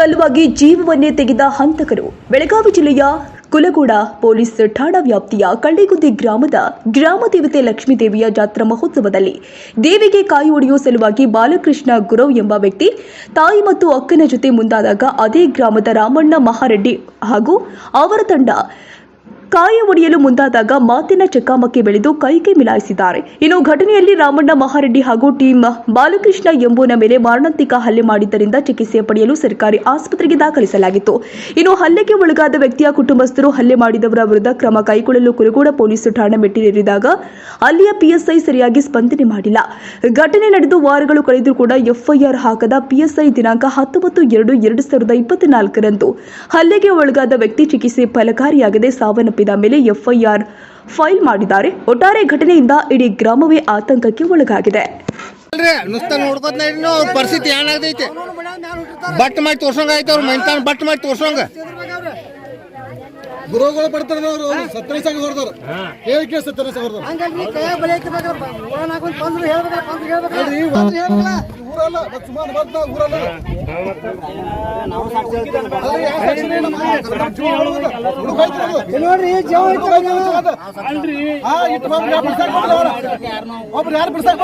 ಸಲುವಾಗಿ ಜೀವವನ್ನೇ ತೆಗೆದ ಹಂತಕರು. ಬೆಳಗಾವಿ ಜಿಲ್ಲೆಯ ಕುಲಗೋಡ ಪೊಲೀಸ್ ಠಾಣಾ ವ್ಯಾಪ್ತಿಯ ಕಳ್ಳಿಗುದ್ದಿ ಗ್ರಾಮದ ಗ್ರಾಮ ದೇವತೆ ಲಕ್ಷ್ಮೀದೇವಿಯ ಜಾತ್ರಾ ಮಹೋತ್ಸವದಲ್ಲಿ ದೇವಿಗೆ ಕಾಯಿ ಒಡೆಯುವ ಸಲುವಾಗಿ ಬಾಲಕೃಷ್ಣ ಗುರವ್ ಎಂಬ ವ್ಯಕ್ತಿ ತಾಯಿ ಮತ್ತು ಅಕ್ಕನ ಜೊತೆ ಮುಂದಾದಾಗ ಅದೇ ಗ್ರಾಮದ ರಾಮಣ್ಣ ಮಹಾರೆಡ್ಡಿ ಹಾಗೂ ಅವರ ತಂಡ ಕಾಯಿ ಒಡೆಯಲು ಮುಂದಾದಾಗ ಮಾತಿನ ಚಕಮಕಿ ಬೆಳೆದು ಕೈಗೆ ಮಿಲಾಯಿಸಿದ್ದಾರೆ. ಇನ್ನು ಘಟನೆಯಲ್ಲಿ ರಾಮಣ್ಣ ಮಹಾರೆಡ್ಡಿ ಹಾಗೂ ಟೀಮ್ ಬಾಲಕೃಷ್ಣ ಎಂಬುವನ ಮೇಲೆ ಮಾರಣಾಂತಿಕ ಹಲ್ಲೆ ಮಾಡಿದ್ದರಿಂದ ಚಿಕಿತ್ಸೆ ಪಡೆಯಲು ಸರ್ಕಾರಿ ಆಸ್ಪತ್ರೆಗೆ ದಾಖಲಿಸಲಾಗಿತ್ತು. ಇನ್ನು ಹಲ್ಲೆಗೆ ಒಳಗಾದ ವ್ಯಕ್ತಿಯ ಕುಟುಂಬಸ್ಥರು ಹಲ್ಲೆ ಮಾಡಿದವರ ವಿರುದ್ಧ ಕ್ರಮ ಕೈಗೊಳ್ಳಲು ಕುಲಗೋಡ ಪೊಲೀಸ್ ಠಾಣೆ ಮೆಟ್ಟಿಲೇರಿದಾಗ ಅಲ್ಲಿಯ ಪಿಎಸ್ಐ ಸರಿಯಾಗಿ ಸ್ಪಂದನೆ ಮಾಡಿಲ್ಲ. ಘಟನೆ ನಡೆದು ವಾರಗಳು ಕಳೆದರೂ ಕೂಡ ಎಫ್ಐಆರ್ ಹಾಕದ ಪಿಎಸ್ಐ ದಿನಾಂಕ 19/2/2024ರಂದು ಹಲ್ಲೆಗೆ ಒಳಗಾದ ವ್ಯಕ್ತಿ ಚಿಕಿತ್ಸೆ ಫಲಕಾರಿಯಾಗದೆ ಸಾವನ್ನಪ್ಪಿದ ಮೇಲೆ ಎಫ್ಐಆರ್ ಫೈಲ್ ಮಾಡಿದ್ದಾರೆ. ಒಟ್ಟಾರೆ ಘಟನೆಯಿಂದ ಇಡೀ ಗ್ರಾಮವೇ ಆತಂಕಕ್ಕೆ ಒಳಗಾಗಿದೆ. ಪರಿಸ್ಥಿತಿ ಏನಾಗೈತೆ ಬಟ್ ಮಾಡಿ ತೋರ್ಸಂಗ ಆಯ್ತು. ಅವ್ರ ಮೈತಾನ ಬಟ್ ಮಾಡಿ ತೋರ್ಸಂಗ ಗುರುಗಳು ಬರ್ತಾರೆ. ಸತ್ತರಿಸಾಗ ಹೊರದವ್ರು ಹೇಳಿಕೆ ಸತ್ತರಿಸಾಗ ಹೊರದವ್ರು ಊರಲ್ಲ ಸುಮಾರು ಬರ್ತ ಊರಲ್ಲ ನೋಡ್ರಿ ಒಬ್ರು ಯಾರು ಬಿಡ್ಸಾಕ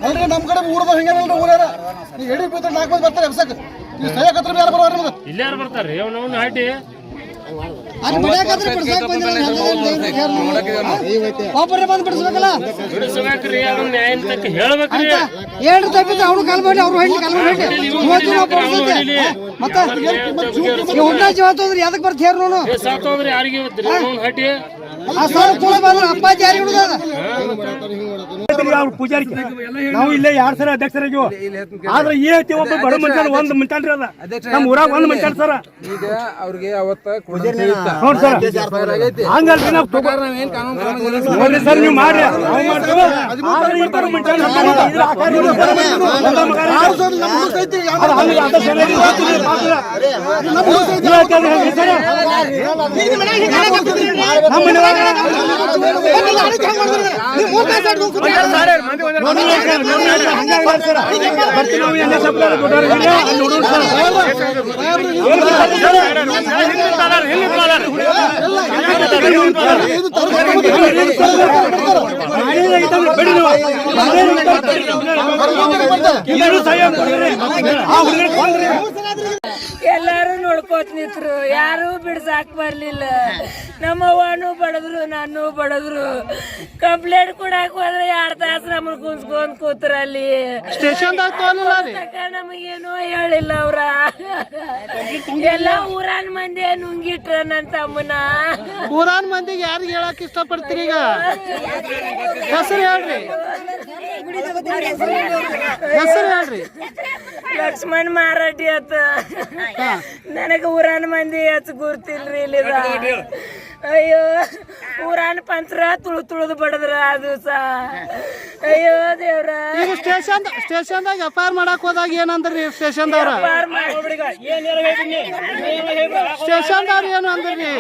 ಅಲ್ರಿ ನಮ್ ಕಡೆ ಊರದ ಹಿಂಗೇನಲ್ರಿ ಊರಾರ ಈಗ ಎಡಿ ಬೀತ 4 ಮಂದಿ ಬರ್ತಾರೆ ಎಬ್ಸಕ್ ಈ ಸಹ್ಯಕತ್ರ ಯಾರು ಬರೋರು ಇಲ್ಲಿ ಯಾರು ಬರ್ತಾರ್ರಿ ಅವನವನ್ನ ಹಾಟಿ ಒಬ್ಬರೇ ಬಂದು ಬಿಡಿಸ್ಬೇಕಲ್ಲ ಬಿಡಿಸ್ಬೇಕ್ರಿ ಅದನ್ನ ನ್ಯಾಯ ತಕ್ಕ ಹೇಳ್ಬೇಕ್ರಿ ಹೇಳ್ರಿ ತಪ್ಪಿದ್ರೆ ಅವ್ನು ಕಾಲ್ ಮಾಡಿ ಅವ್ರು ಹೇಳಿ ಕಾಲ್ ಮಾಡಿ ಮತ್ತೆ ಹುಡ್ಡ ಜೀವ ತೋದ್ರಿ ಅದಕ್ಕೆ ಬರ್ತ ಹೇರ್ ನೋನು ಸಾಕೋದ್ರಿ ಯಾರಿಗೆ ಹಾಟಿ ಆ ಸಾವಿರ ಕೂಡ ಬಂದ್ರೆ ಅಪ್ಪಾಜಿ ಯಾರಿಗೆ ಹುಡುಗದ ಪೂಜಾರಿ ನಾವು ಇಲ್ಲೇ 2 ಸಲ ಅಧ್ಯಕ್ಷರಾಗಿವ ಆದ್ರೆ ಈ ಐತಿ ಒಬ್ಬ ಬಡ ಮನುಷ್ಯನ ಒಂದ್ ಮಂಚಾನ್ರಿ ಅದ ನಮ್ಮ ಊರಾಗ ಒಂದ್ ಮಂಚಾನ್ ಸರ ಈಗ ಅವ್ರಿಗೆ ಅವತ್ತ ನೋಡ್ ಸರ್ ಹಂಗಲ್ರಿ ನಾವು ನೋಡ್ರಿ ಸರ್ ನೀವು ಮಾಡ್ರಿ ನಾವು ಮಾಡ್ತೀವಿ ಆದ್ರೆ ಈ ಬಡ ಮಂಚಾನ್ ಎಲ್ಲಾರು ನೋಡ್ಕೋತ ನಿಂತ್ರು, ಯಾರು ಬಿಡ್ಸಾಕ್ ಬರ್ಲಿಲ್ಲ. ನಮ್ಮವ್ವನು ಬಡದ್ರು, ನಾನು ಬಡದ್ರು. ಕಂಪ್ಲೇಂಟ್ ಕೊಡಾಕ್ ಹೋದ್ರೆ 2 ತಾಸು ನಮ್ಮನ್ನ ಕುಂಸ್ಕೊಂಡ್ ಕೂತ್ರ ಅಲ್ಲಿ ನಮಗೇನೋ ಹೇಳಿಲ್ಲ ಅವ್ರ. ಎಲ್ಲಾ ಊರಾನ್ ಮಂದಿ ನುಂಗಿಟ್ರ ನನ್ ತಮ್ಮನ. ಊರಾನ್ ಮಂದಿಗೆ ಯಾರಿಗೆ ಹೇಳಕ್ ಇಷ್ಟಪಡ್ತೀರಿ? ಈಗ ಹೆಸರು ಹೇಳ್ರಿ, ಹೆಸರು ಹೇಳ್ರಿ. ಲಕ್ಷ್ಮಣ್ ಮಾರಾಟಿ ಅತ್ತ. ನನಗ ಊರಾನ್ ಮಂದಿ ಹೆಚ್ಚು ಗುರ್ತಿಲ್ರಿ ಇಲ್ಲಿ. ಅಯ್ಯೋ ಊರಾನ್ ಪಂತ್ರ ತುಳಿದು ಬಡದ್ರ ಆ ದಿವಸ. ಅಯ್ಯೋ ದೇವ್ರ. ಈಗ ಸ್ಟೇಷನ್ದಾಗ ಎಫ್ಐಆರ್ ಮಾಡಕ್ ಹೋದಾಗ ಏನಂದ್ರಿ ಸ್ಟೇಷನ್ದವ್ರ? ಸ್ಟೇಷನ್ದವ್ರ ಏನು ಅಂದ್ರಿ?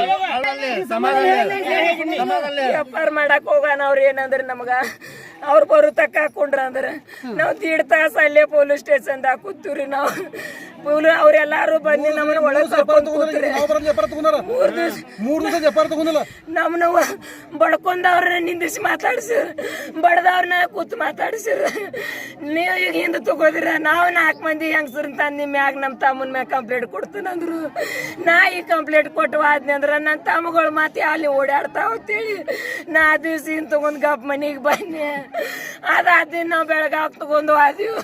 ಎಫ್ಐಆರ್ ಮಾಡಕ್ ಹೋಗಾನ ಅವ್ರ ಏನಂದ್ರಿ ನಮಗ, ಅವ್ರು ಬರು ತಕ್ಕ ಹಾಕೊಂಡ್ರ ಅಂದ್ರ ನಾವ್ 1.5 ತಾಸು ಅಲ್ಲೇ ಪೊಲೀಸ್ ಸ್ಟೇಷನ್ದಾಗ ಕೂತೀವ್ರಿ. ನಾವು ಅವ್ರೆಲ್ಲಾರು ಬಂದು ನಮ್ಮನ್ನ ಒಳಗ್ ಕರ್ಕೊಂಡ್ ಕೂತ್ರಿ. ನಮ್ಮನ್ನ ಬಡ್ಕೊಂಡವ್ರನ್ನ ನಿಂದಿಸಿ ಮಾತಾಡ್ಸಿರ, ಬಡದವ್ರನ್ನ ಕೂತ್ ಮಾತಾಡ್ಸಿರ. ನೀವು ಈಗ ಹಿಂದೆ ತಗೋದಿರ, ನಾವು 4 ಮಂದಿ ಹೆಂಗಸರ್ ತಂದು ನಿಮ್ಮ ಮ್ಯಾಗ ನಮ್ಮ ತಮ್ಮನ ಮ್ಯಾಗ ಕಂಪ್ಲೇಂಟ್ ಕೊಡ್ತೀನಂದ್ರು. ನಾ ಈ ಕಂಪ್ಲೇಂಟ್ ಕೊಟ್ಟು ಆದ್ನಿ ಅಂದ್ರ ನನ್ನ ತಮ್ಮಗಳು ಮತ್ತೆ ಅಲ್ಲಿ ಓಡಾಡ್ತಾವ ಅಂತೇಳಿ ನಾ ದಿವ್ಸ ಹಿಂದ್ ತಗೊಂಡ್ ಗಪ್ ಮನಿಗೆ ಬನ್ನಿ. ಅದಾದ ನಾವು ಬೆಳಗಾವ್ ತಗೊಂಡು ಆದೀವಿ.